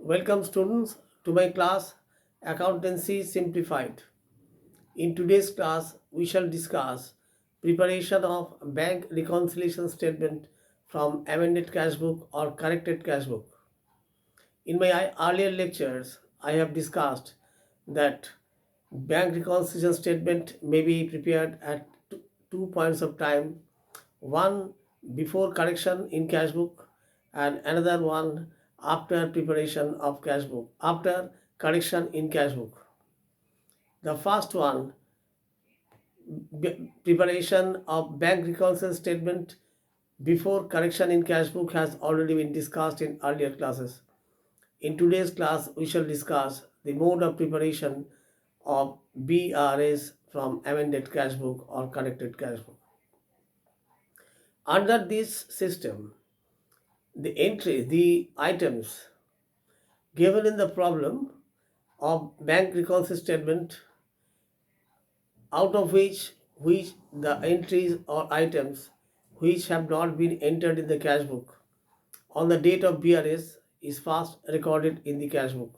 Welcome students to my class Accountancy Simplified. In today's class, we shall discuss preparation of bank reconciliation statement from amended cash book or corrected cash book. In my earlier lectures, I have discussed that bank reconciliation statement may be prepared at two points of time, one before correction in cash book and another one after preparation of cash book, after correction in cash book. The first one, preparation of bank reconciliation statement before correction in cash book, has already been discussed in earlier classes. In today's class, we shall discuss the mode of preparation of BRS from amended cash book or corrected cash book. Under this system, the items given in the problem of bank reconciliation statement, out of which the entries or items which have not been entered in the cash book on the date of BRS is first recorded in the cash book,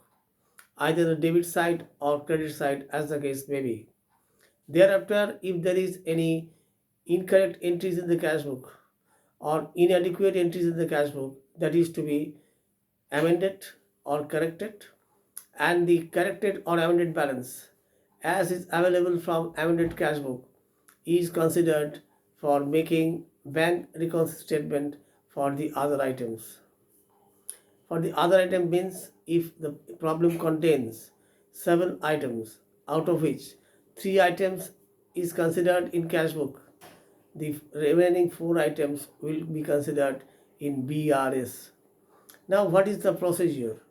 either the debit side or credit side as the case may be. Thereafter, if there is any incorrect entries in the cash book or inadequate entries in the cash book, that is to be amended or corrected, and the corrected or amended balance as is available from amended cash book is considered for making bank reconciliation statement for the other items. For the other item means if the problem contains 7 items, out of which 3 items is considered in cash book, the remaining 4 items will be considered in BRS. Now, what is the procedure?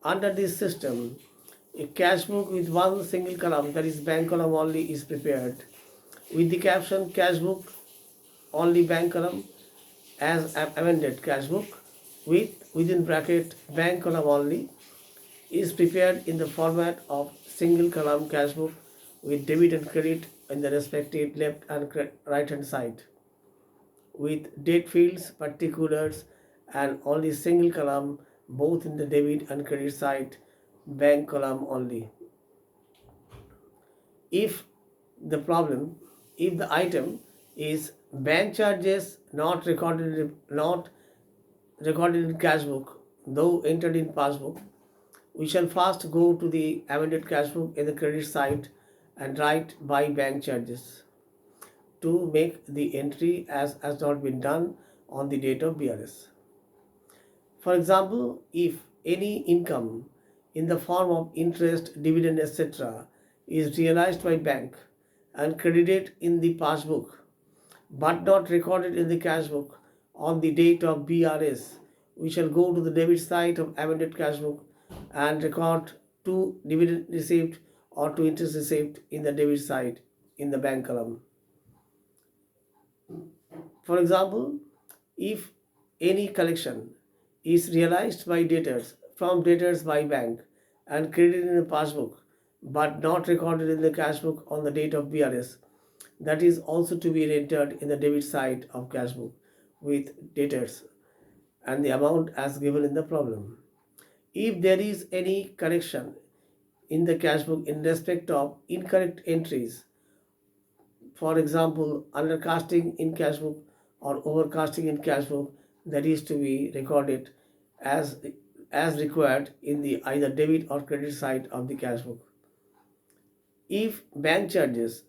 Under this system, a cash book with one single column, that is bank column only, is prepared with the caption cash book only bank column as amended cash book with within bracket bank column only is prepared in the format of single column cash book with debit and credit in the respective left and right hand side, with date fields, particulars, and only single column both in the debit and credit side, bank column only. If the problem, if the item is bank charges not recorded in cash book, though entered in passbook, we shall first go to the amended cash book in the credit side and write by bank charges to make the entry as has not been done on the date of BRS. For example, if any income in the form of interest, dividend, etc. is realized by bank and credited in the passbook but not recorded in the cash book on the date of BRS, we shall go to the debit side of amended cash book and record to dividend received or to interest received in the debit side in the bank column. For example, if any collection is realized by debtors from debtors by bank and credited in the passbook but not recorded in the cash book on the date of BRS, that is also to be entered in the debit side of cash book with debtors and the amount as given in the problem. If there is any correction in the cash book in respect of incorrect entries, for example, undercasting in cash book or overcasting in cash book, that is to be recorded as required in the either debit or credit side of the cash book. If bank charges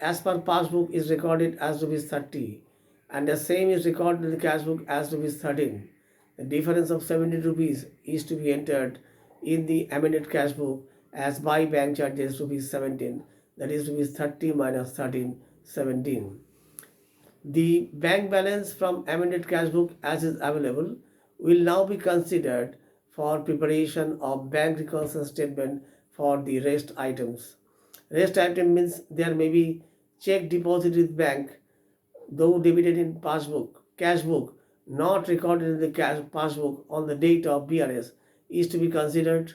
as per passbook is recorded as rupees 30 and the same is recorded in the cash book as rupees 13, the difference of 70 rupees is to be entered in the amended cash book as by bank charges rupees 17, that is rupees 30 minus 13, 17. The bank balance from amended cash book as is available will now be considered for preparation of bank reconciliation statement for the rest items. Rest item means there may be check deposit with bank, though debited in passbook, cash book, not recorded in the cash passbook on the date of BRS is to be considered.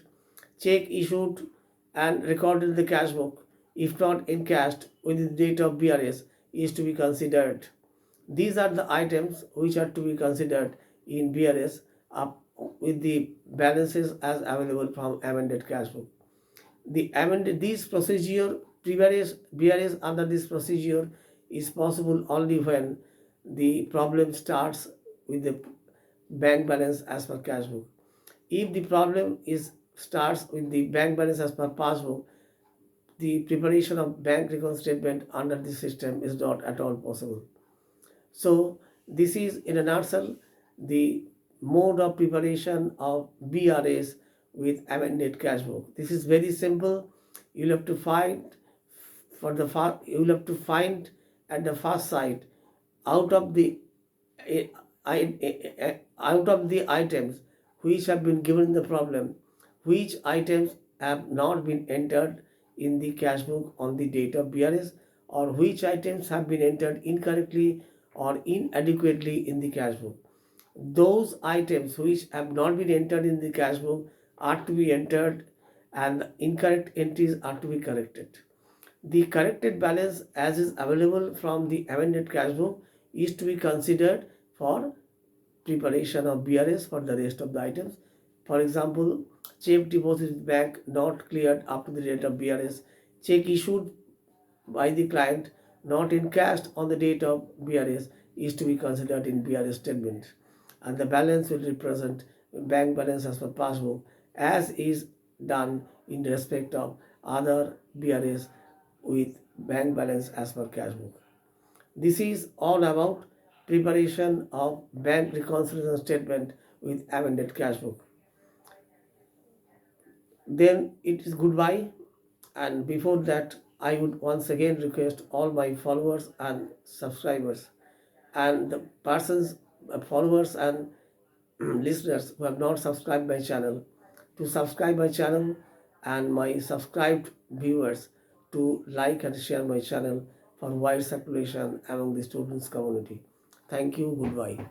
Check issued and recorded in the cash book, if not encashed within the date of BRS, is to be considered. These are the items which are to be considered in BRS with the balances as available from amended cash book. The amended this procedure previous BRS under this procedure is possible only when the problem starts with the bank balance as per cash book. If the problem is starts with the bank balance as per passbook, the preparation of bank record statement under this system is not at all possible. So this is in a nutshell the mode of preparation of BRS with amended cash book. This is very simple. You'll have to find you'll have to find at the first side out of the eh, out of the items which have been given the problem, which items have not been entered in the cash book on the date of BRS, or which items have been entered incorrectly or inadequately in the cash book. Those items which have not been entered in the cash book are to be entered, and incorrect entries are to be corrected. The corrected balance as is available from the amended cash book is to be considered for preparation of BRS for the rest of the items. For example, check deposit with bank not cleared up to the date of BRS, check issued by the client not encashed on the date of BRS is to be considered in BRS statement, and the balance will represent bank balance as per passbook as is done in respect of other BRS with bank balance as per cash book. This is all about preparation of bank reconciliation statement with amended cash book. Then it is goodbye, and before that, I would once again request all my followers and subscribers and the persons, followers and listeners who have not subscribed my channel to subscribe my channel, and my subscribed viewers to like and share my channel for wide circulation among the students community. Thank you. Goodbye.